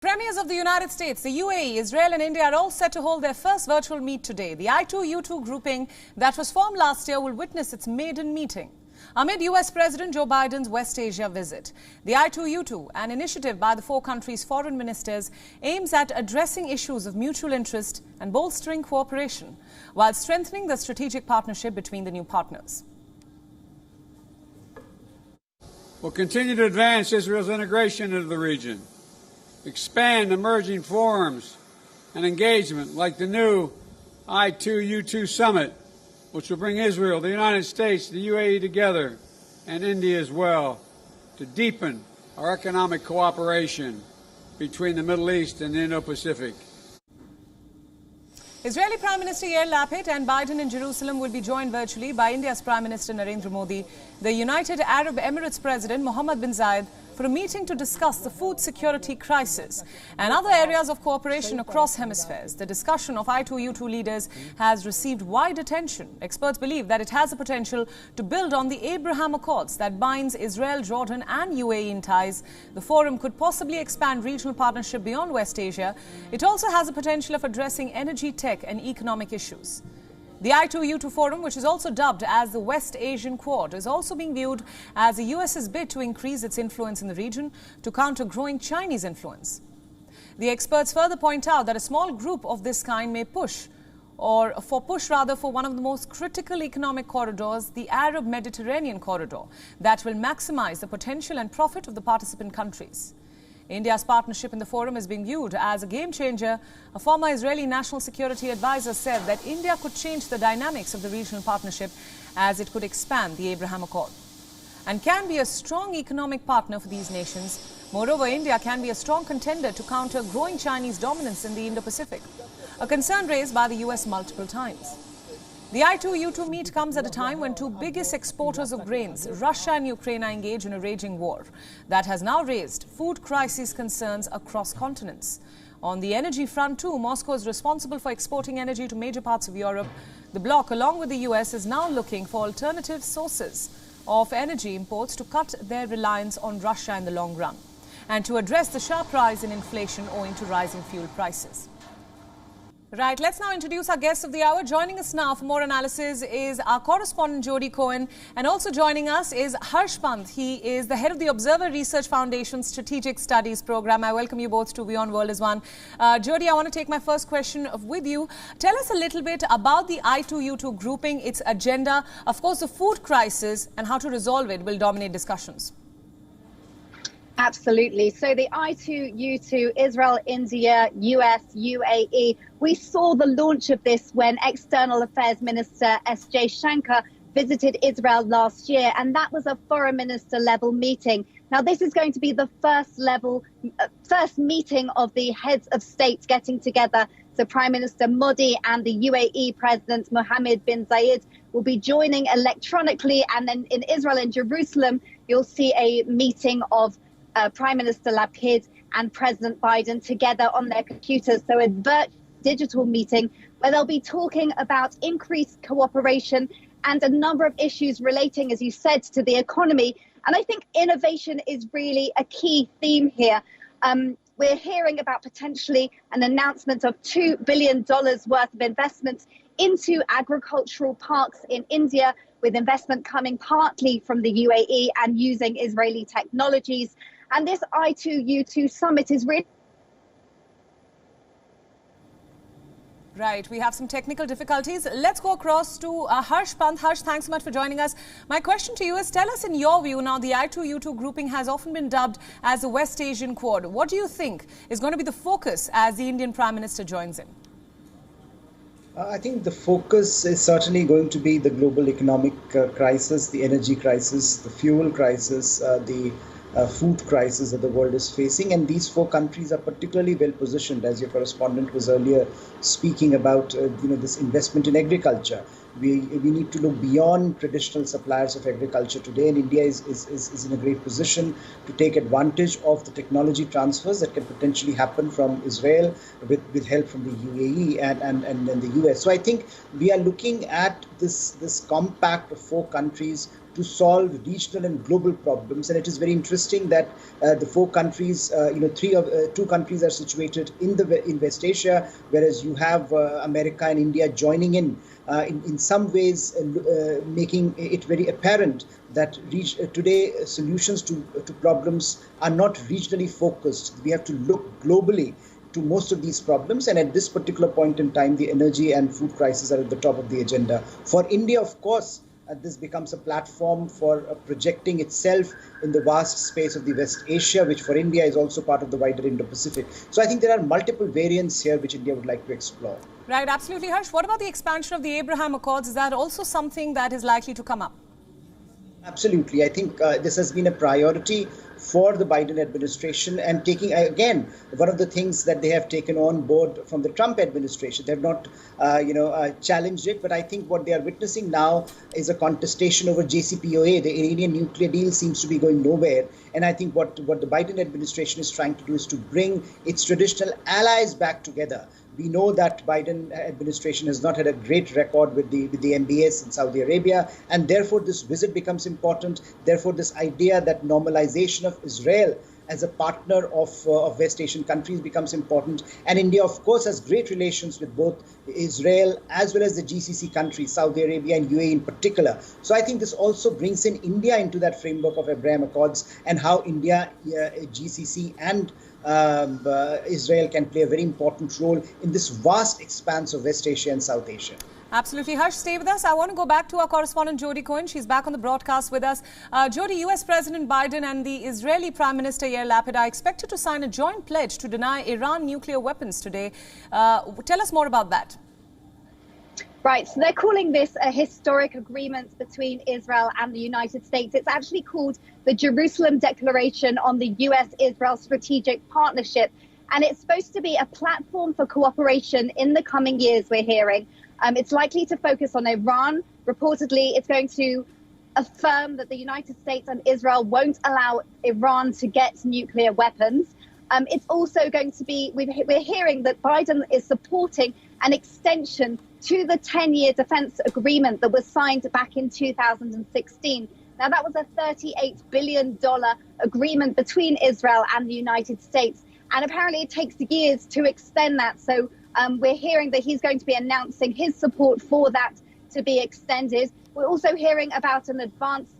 Premiers of the United States, the UAE, Israel and India are all set to hold their first virtual meet today. The I2U2 grouping that was formed last year will witness its maiden meeting amid US President Joe Biden's West Asia visit. The I2U2, an initiative by the four countries' foreign ministers, aims at addressing issues of mutual interest and bolstering cooperation while strengthening the strategic partnership between the new partners. We'll continue to advance Israel's integration into the region, expand emerging forums and engagement like the new I2U2 summit, which will bring Israel, the United States, the UAE together, and India as well, to deepen our economic cooperation between the Middle East and the Indo-Pacific. Israeli Prime Minister Yair Lapid and Biden in Jerusalem will be joined virtually by India's Prime Minister Narendra Modi, the United Arab Emirates President Mohammed bin Zayed, for a meeting to discuss the food security crisis and other areas of cooperation across hemispheres. The discussion of I2U2 leaders has received wide attention. Experts believe that it has the potential to build on the Abraham Accords that binds Israel, Jordan and UAE in ties. The forum could possibly expand regional partnership beyond West Asia. It also has the potential of addressing energy, tech and economic issues. The I2U2 forum, which is also dubbed as the West Asian Quad, is also being viewed as the US's bid to increase its influence in the region to counter growing Chinese influence. The experts further point out that a small group of this kind may push for one of the most critical economic corridors, the Arab Mediterranean corridor, that will maximize the potential and profit of the participant countries. India's partnership in the forum is being viewed as a game changer. A former Israeli national security advisor said that India could change the dynamics of the regional partnership as it could expand the Abraham Accord and can be a strong economic partner for these nations. Moreover, India can be a strong contender to counter growing Chinese dominance in the Indo-Pacific, a concern raised by the US multiple times. The I2U2 meet comes at a time when two biggest exporters of grains, Russia and Ukraine, are engaged in a raging war that has now raised food crisis concerns across continents. On the energy front too, Moscow is responsible for exporting energy to major parts of Europe. The bloc, along with the US, is now looking for alternative sources of energy imports to cut their reliance on Russia in the long run and to address the sharp rise in inflation owing to rising fuel prices. Right, let's now introduce our guest of the hour. Joining us now for more analysis is our correspondent Jody Cohen, and also joining us is Harsh Pant. He is the head of the Observer Research Foundation's Strategic Studies Program. I welcome you both to WION The World as one. Jody, I want to take my first question with you. Tell us a little bit about the I2U2 grouping, its agenda. Of course, the food crisis and how to resolve it will dominate discussions. Absolutely. So the I2U2, Israel, India, US, UAE, we saw the launch of this when External Affairs Minister S.J. Shankar visited Israel last year, and that was a foreign minister level meeting. Now, this is going to be the first meeting of the heads of state getting together. So Prime Minister Modi and the UAE President Mohammed bin Zayed will be joining electronically. And then in Israel and Jerusalem, you'll see a meeting of Prime Minister Lapid and President Biden together on their computers. So a digital meeting where they'll be talking about increased cooperation and a number of issues relating, as you said, to the economy. And I think innovation is really a key theme here. We're hearing about potentially an announcement of $2 billion worth of investment into agricultural parks in India, with investment coming partly from the UAE and using Israeli technologies. And this I2U2 summit is really... Right, we have some technical difficulties. Let's go across to Harsh Pant. Harsh, thanks so much for joining us. My question to you is, tell us in your view now, the I2U2 grouping has often been dubbed as the West Asian Quad. What do you think is going to be the focus as the Indian Prime Minister joins in? I think the focus is certainly going to be the global economic crisis, the energy crisis, the fuel crisis, the food crisis that the world is facing. And these four countries are particularly well positioned, as your correspondent was earlier speaking about, this investment in agriculture. We need to look beyond traditional suppliers of agriculture today, and India is in a great position to take advantage of the technology transfers that can potentially happen from Israel with help from the UAE and the US. So I think we are looking at this compact of four countries to solve regional and global problems. And it is very interesting that the four countries, two countries are situated in West Asia, whereas you have America and India joining in some ways, making it very apparent that today solutions to problems are not regionally focused. We have to look globally to most of these problems, and at this particular point in time, the energy and food crisis are at the top of the agenda. For India, of course, this becomes a platform for projecting itself in the vast space of the West Asia, which for India is also part of the wider Indo-Pacific. So I think there are multiple variants here which India would like to explore. Right, absolutely. Harsh, what about the expansion of the Abraham Accords? Is that also something that is likely to come up? Absolutely. I think this has been a priority for the Biden administration, and taking, again, one of the things that they have taken on board from the Trump administration. They have not, challenged it, but I think what they are witnessing now is a contestation over JCPOA. The Iranian nuclear deal seems to be going nowhere. And I think what the Biden administration is trying to do is to bring its traditional allies back together. We know that Biden administration has not had a great record with the MBS in Saudi Arabia, and therefore this visit becomes important. Therefore, this idea that normalization of Israel as a partner of West Asian countries becomes important. And India, of course, has great relations with both Israel as well as the GCC countries, Saudi Arabia and UAE in particular. So I think this also brings in India into that framework of Abraham Accords, and how India, GCC and Israel can play a very important role in this vast expanse of West Asia and South Asia. Absolutely. Harsh, stay with us. I want to go back to our correspondent Jody Cohen. She's back on the broadcast with us. Jody, US President Biden and the Israeli Prime Minister Yair Lapid are expected to sign a joint pledge to deny Iran nuclear weapons today. Tell us more about that. Right, so they're calling this a historic agreement between Israel and the United States. It's actually called the Jerusalem Declaration on the US-Israel Strategic Partnership. And it's supposed to be a platform for cooperation in the coming years, we're hearing. It's likely to focus on Iran. Reportedly, it's going to affirm that the United States and Israel won't allow Iran to get nuclear weapons. It's also going to be, we're hearing that Biden is supporting an extension to the 10-year defense agreement that was signed back in 2016. Now, that was a $38 billion agreement between Israel and the United States. And apparently it takes years to extend that. So we're hearing that he's going to be announcing his support for that to be extended. We're also hearing about an advanced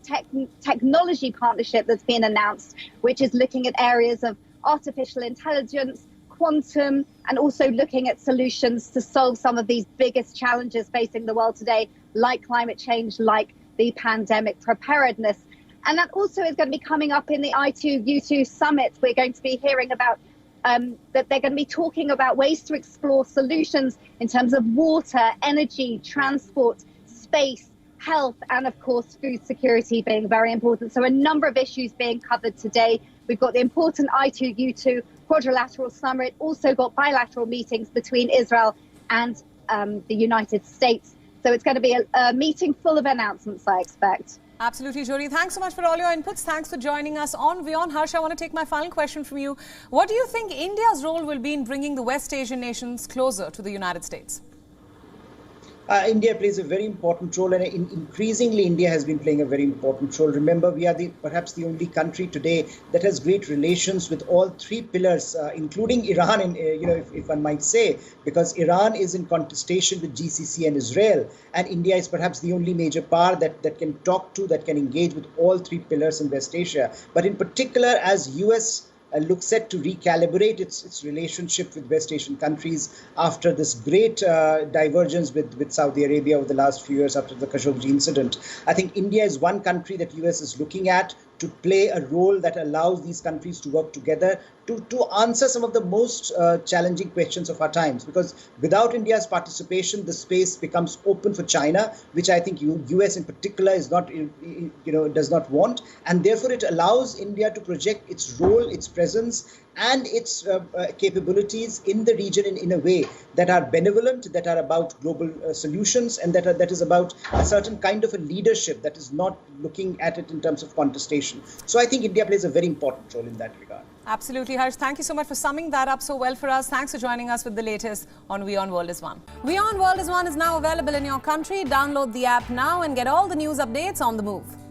technology partnership that's been announced, which is looking at areas of artificial intelligence, quantum, and also looking at solutions to solve some of these biggest challenges facing the world today, like climate change, like the pandemic preparedness. And that also is going to be coming up in the I2U2 summit. We're going to be hearing about that they're going to be talking about ways to explore solutions in terms of water, energy, transport, space, health, and of course, food security being very important. So a number of issues being covered today. We've got the important I2U2 quadrilateral summit, also got bilateral meetings between Israel and the United States. So it's going to be a meeting full of announcements, I expect. Absolutely, Jody. Thanks so much for all your inputs. Thanks for joining us on WION. Harsh, I want to take my final question from you. What do you think India's role will be in bringing the West Asian nations closer to the United States? India plays a very important role, and increasingly India has been playing a very important role. Remember, we are perhaps the only country today that has great relations with all three pillars, including Iran, and if one might say, because Iran is in contestation with GCC and Israel, and India is perhaps the only major power that can talk to, that can engage with all three pillars in West Asia. But in particular, as US looks set to recalibrate its relationship with West Asian countries after this great divergence with Saudi Arabia over the last few years after the Khashoggi incident. I think India is one country that US is looking at to play a role that allows these countries to work together to answer some of the most challenging questions of our times. Because without India's participation, the space becomes open for China, which I think US in particular is not, does not want. And therefore, it allows India to project its role, its presence, and its capabilities in the region in a way that are benevolent, that are about global solutions, and that is about a certain kind of a leadership that is not looking at it in terms of contestation. So I think India plays a very important role in that regard. Absolutely, Harsh. Thank you so much for summing that up so well for us. Thanks for joining us with the latest on WION World is One. WION World is One is now available in your country. Download the app now and get all the news updates on the move.